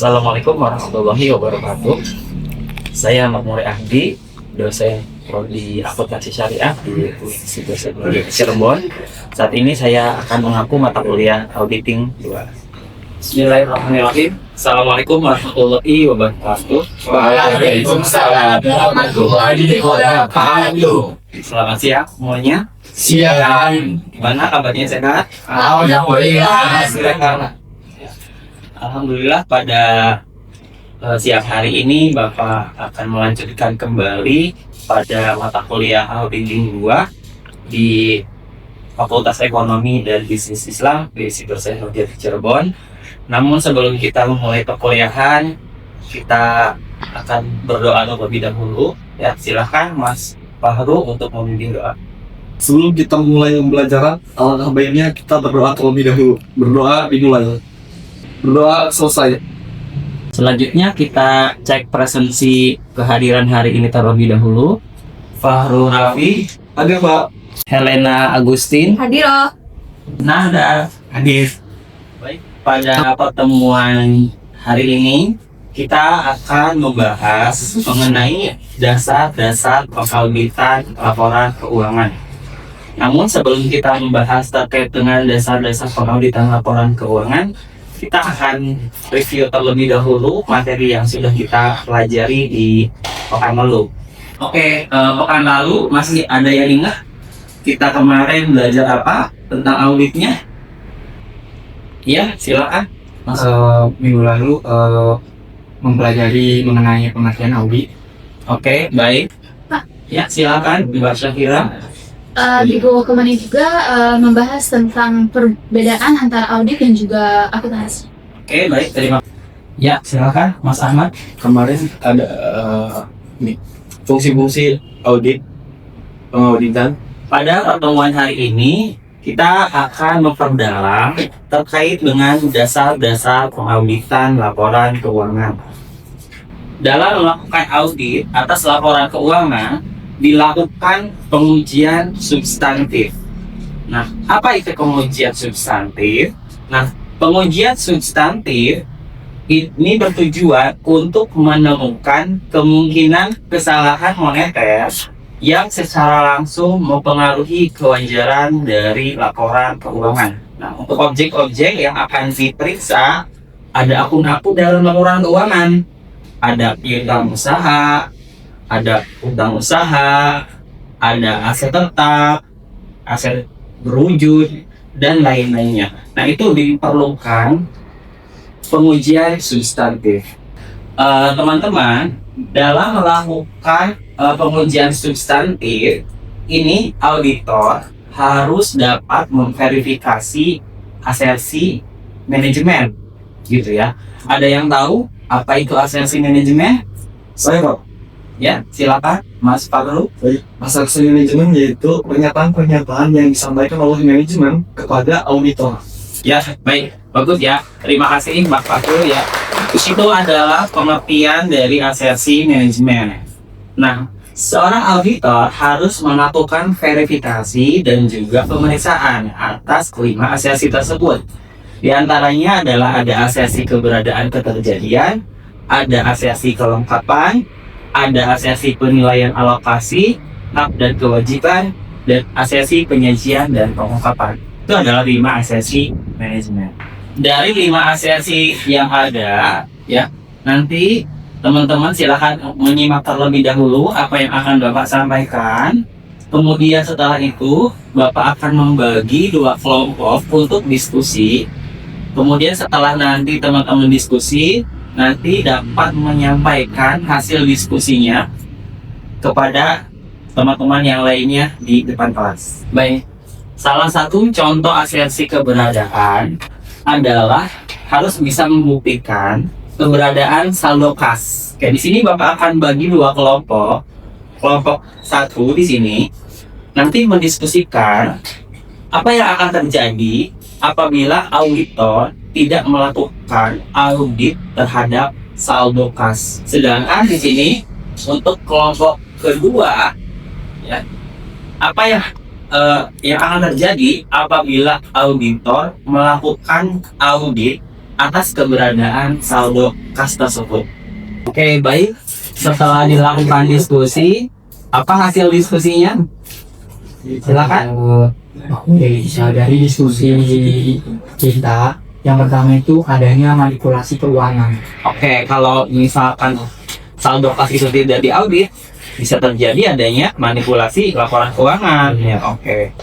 Assalamualaikum warahmatullahi wabarakatuh. Saya Makmur Ahdi, dosen prodi akuntansi syariah di Universitas Cirebon. Saat ini saya akan mengaku mata kuliah auditing 2. Bismillahirrahmanirrahim. Assalamualaikum warahmatullahi wabarakatuh. Waalaikumsalam warahmatullahi wabarakatuh. Selamat siang semuanya. Siang. Gimana kabarnya, sehat? Alhamdulillah. Silakan. Alhamdulillah pada siang hari ini Bapak akan melanjutkan kembali pada mata kuliah auditing 2 di Fakultas Ekonomi dan Bisnis Islam di Universitas Cirebon. Namun sebelum kita memulai perkuliahan, kita akan berdoa terlebih dahulu. Ya, silakan Mas Fahru untuk memimpin doa. Sebelum kita mulai pembelajaran, alangkah baiknya kita berdoa terlebih dahulu. Berdoa dimulai. Berdoa selesai. Selanjutnya kita cek presensi kehadiran hari ini terlebih dahulu. Fahru Rafi, Hadir, Pak. Helena Agustin, Hadir. Nada hadir. Baik, pada pertemuan hari ini kita akan membahas mengenai dasar-dasar pengauditan laporan keuangan. Namun sebelum kita membahas terkait dengan dasar-dasar pengauditan laporan keuangan, kita akan review terlebih dahulu materi yang sudah kita pelajari di pekan lalu. Oke, pekan lalu masih ada yang ingat kita kemarin belajar apa tentang auditnya? Ya, silakan. Minggu lalu mempelajari mengenai pengertian audit. Oke, baik. Pak. Ya, silakan Mbak Syakira. Di buku kemarin juga membahas tentang perbedaan antara audit dan juga akuntansi. Oke, baik. Terima kasih. Ya, silakan Mas Ahmad. Kemarin ada fungsi-fungsi audit, pengauditan. Pada pertemuan hari ini kita akan memperdalam terkait dengan dasar-dasar pengauditan laporan keuangan. Dalam melakukan audit atas laporan keuangan dilakukan pengujian substantif. Nah, apa itu pengujian substantif? Nah, pengujian substantif ini bertujuan untuk menemukan kemungkinan kesalahan moneter yang secara langsung mempengaruhi kewajaran dari laporan keuangan. Nah, untuk objek-objek yang akan diperiksa, ada akun-akun dalam laporan keuangan, ada piutang usaha, ada utang usaha, ada aset tetap, aset berwujud, dan lain-lainnya. Nah, itu diperlukan pengujian substantif. Teman-teman, dalam melakukan pengujian substantif, ini auditor harus dapat memverifikasi asersi manajemen, gitu ya. Ada yang tahu apa itu asersi manajemen? Saya, Pak. Ya, silakan Mas Fahru. Asersi manajemen yaitu pernyataan-pernyataan yang disampaikan oleh manajemen kepada auditor. Ya, baik, bagus ya. Terima kasih Mbak Fahru ya. Itu adalah pengertian dari asersi manajemen. Nah, seorang auditor harus melakukan verifikasi dan juga pemeriksaan atas kelima asersi tersebut. Di antaranya adalah ada asersi keberadaan keterjadian, ada asersi kelengkapan, ada asersi penilaian alokasi, hak dan kewajiban, dan asersi penyajian dan pengungkapan. Itu adalah 5 asersi manajemen. Dari 5 asersi yang ada, ya, nanti teman-teman silakan menyimak terlebih dahulu apa yang akan Bapak sampaikan. Kemudian setelah itu, Bapak akan membagi 2 kelompok untuk diskusi. Kemudian setelah nanti teman-teman diskusi, nanti dapat menyampaikan hasil diskusinya kepada teman-teman yang lainnya di depan kelas. Baik, salah satu contoh asersi keberadaan adalah harus bisa membuktikan keberadaan saldo kas. Oke, di sini Bapak akan bagi 2 kelompok. Kelompok 1 di sini nanti mendiskusikan apa yang akan terjadi apabila auditor tidak melakukan audit terhadap saldo kas. Sedangkan di sini untuk kelompok kedua, ya, apa yang akan terjadi apabila auditor melakukan audit atas keberadaan saldo kas tersebut. Oke, baik. Setelah dilakukan diskusi, apa hasil diskusinya? Silakan. Oke, dari diskusi kita, yang pertama itu adanya manipulasi keuangan. Oke, kalau misalkan saldo kas itu tidak diaudit, bisa terjadi adanya manipulasi laporan keuangan. Ya, oke.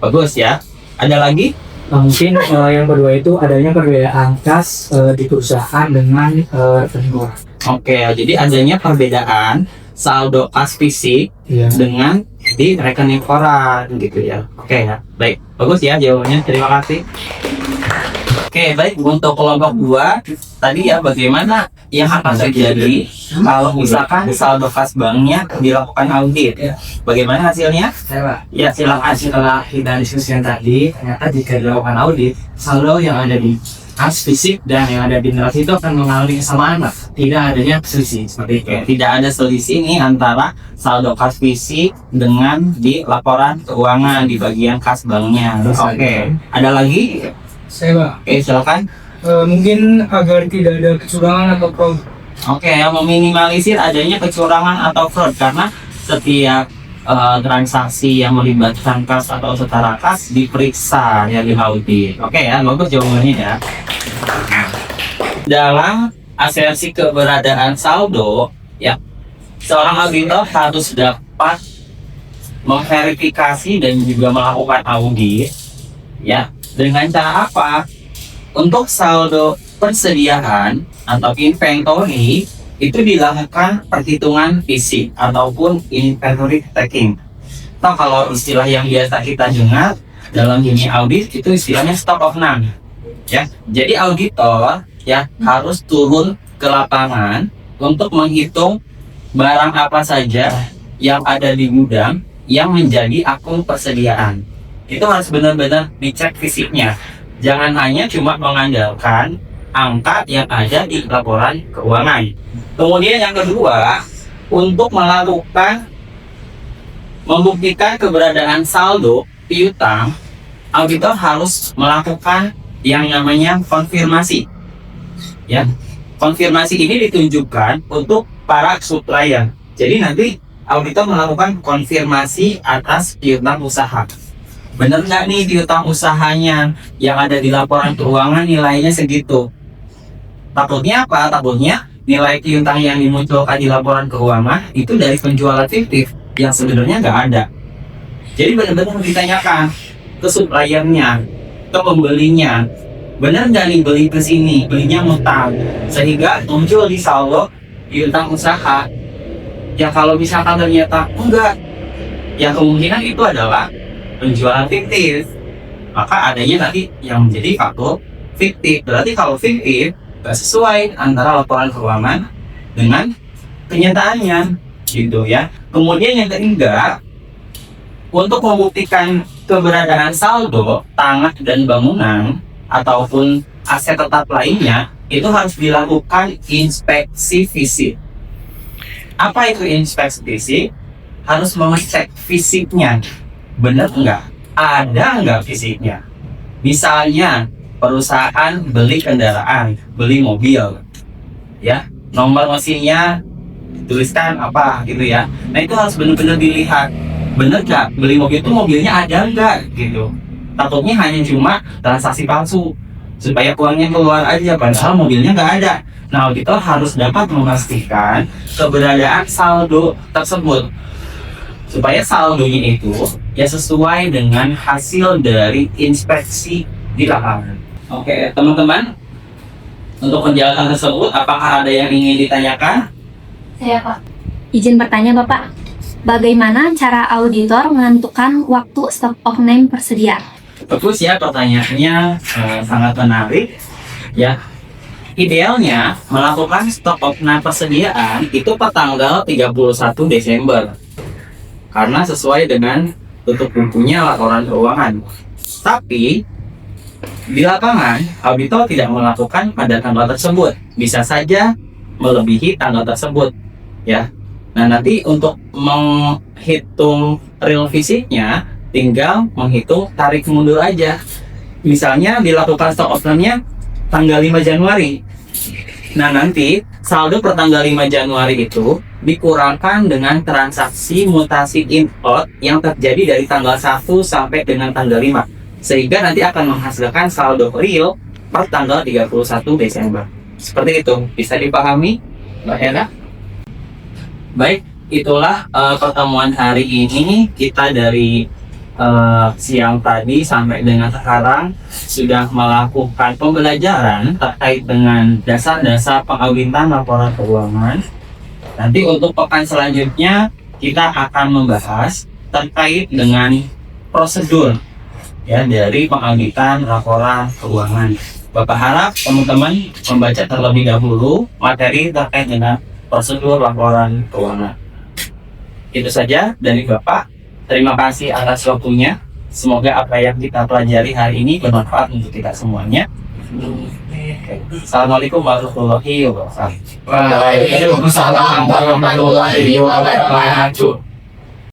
Bagus ya. Ada lagi? Mungkin yang kedua itu adanya perbedaan kas di perusahaan dengan rekening orang. Oke, jadi adanya perbedaan saldo kas fisik Iya. dengan di rekening koran gitu ya. Oke ya, baik, bagus ya jawabannya, terima kasih. Oke, baik, untuk kelompok 2 tadi ya, bagaimana yang akan terjadi kalau misalkan saldo kas banknya dilakukan audit, bagaimana hasilnya? Ya, silakan. Setelah kita diskusi yang tadi, ternyata jika dilakukan audit, saldo yang ada di kas fisik dan yang ada di neraca itu akan mengalami kesamaan, Pak. Tidak adanya selisih seperti itu. Oke, tidak ada selisih nih antara saldo kas fisik dengan di laporan keuangan di bagian kas banknya. Oke, ada lagi? Saya, Pak. Oke, silakan. Mungkin agar tidak ada kecurangan atau fraud. Oke, yang meminimalisir adanya kecurangan atau fraud karena setiap transaksi yang melibatkan kas atau setara kas diperiksa ya di audit. Oke ya, bagus jawabannya ya. Dalam asersi keberadaan saldo, ya seorang auditor harus dapat memverifikasi dan juga melakukan audit, ya dengan cara apa? Untuk saldo persediaan atau inventory itu dilakukan perhitungan fisik ataupun inventory taking. Atau kalau istilah yang biasa kita dengar dalam dunia audit itu istilahnya stock of none. Ya, jadi auditor ya harus turun ke lapangan untuk menghitung barang apa saja yang ada di gudang yang menjadi akun persediaan. Itu harus benar-benar dicek fisiknya. Jangan hanya cuma mengandalkan angka yang ada di laporan keuangan. Kemudian yang kedua, untuk membuktikan keberadaan saldo piutang, auditor harus melakukan yang namanya konfirmasi. Ya, konfirmasi ini ditunjukkan untuk para supplier. Jadi nanti auditor melakukan konfirmasi atas piutang usaha. Benar nggak nih piutang usahanya yang ada di laporan keuangan nilainya segitu? Takutnya apa? Takutnya nilai piutang yang dimunculkan di laporan keuangan itu dari penjualan fiktif yang sebenarnya nggak ada. Jadi benar-benar ditanyakan ke suppliernya, ke pembelinya, benar nggak nih beli ke sini, belinya ngutang, sehingga muncul di saldo piutang usaha. Ya kalau misalkan ternyata enggak, ya kemungkinan itu adalah penjualan fiktif, maka adanya nanti yang menjadi faktur fiktif. Berarti kalau fiktif nggak sesuai antara laporan keuangan dengan kenyataannya, gitu ya. Kemudian yang ketiga, untuk membuktikan keberadaan saldo tanah dan bangunan ataupun aset tetap lainnya, itu harus dilakukan inspeksi fisik. Apa itu inspeksi fisik? Harus mengecek fisiknya, benar nggak? Ada nggak fisiknya? Misalnya perusahaan beli kendaraan, beli mobil, ya nomor mesinnya tuliskan apa gitu ya. Nah itu harus benar-benar dilihat, bener nggak beli mobil itu mobilnya ada nggak gitu. Takutnya hanya cuma transaksi palsu supaya uangnya keluar aja, padahal mobilnya nggak ada. Nah auditor harus dapat memastikan keberadaan saldo tersebut supaya saldonya itu ya sesuai dengan hasil dari inspeksi di lapangan. Oke, teman-teman, untuk penjelasan tersebut, apakah ada yang ingin ditanyakan? Saya, Pak. Izin bertanya, Bapak. Bagaimana cara auditor menentukan waktu stock of name persediaan? Bagus ya, pertanyaannya sangat menarik. Ya, idealnya melakukan stock of name persediaan itu per tanggal 31 Desember. Karena sesuai dengan tutup bukunya laporan keuangan. Tapi di lapangan, auditor tidak melakukan pada tanggal tersebut. Bisa saja melebihi tanggal tersebut, ya. Nah, nanti untuk menghitung real fisiknya, tinggal menghitung tarik mundur aja. Misalnya dilakukan stock optionnya tanggal 5 Januari. Nah, nanti saldo per tanggal 5 Januari itu dikurangkan dengan transaksi mutasi in-out yang terjadi dari tanggal 1 sampai dengan tanggal 5. Sehingga nanti akan menghasilkan saldo real per tanggal 31 Desember. Seperti itu. Bisa dipahami, Mbak Hera? Baik, itulah pertemuan hari ini. Kita dari siang tadi sampai dengan sekarang sudah melakukan pembelajaran terkait dengan dasar-dasar pengauditan laporan keuangan. Nanti untuk pekan selanjutnya kita akan membahas terkait dengan prosedur ya dari pengauditan laporan keuangan. Bapak harap teman-teman membaca terlebih dahulu materi terkait dengan prosedur laporan keuangan. Itu saja dari Bapak. Terima kasih atas waktunya. Semoga apa yang kita pelajari hari ini bermanfaat untuk kita semuanya. Assalamualaikum warahmatullahi wabarakatuh. Waalaikumsalam warahmatullahi wabarakatuh.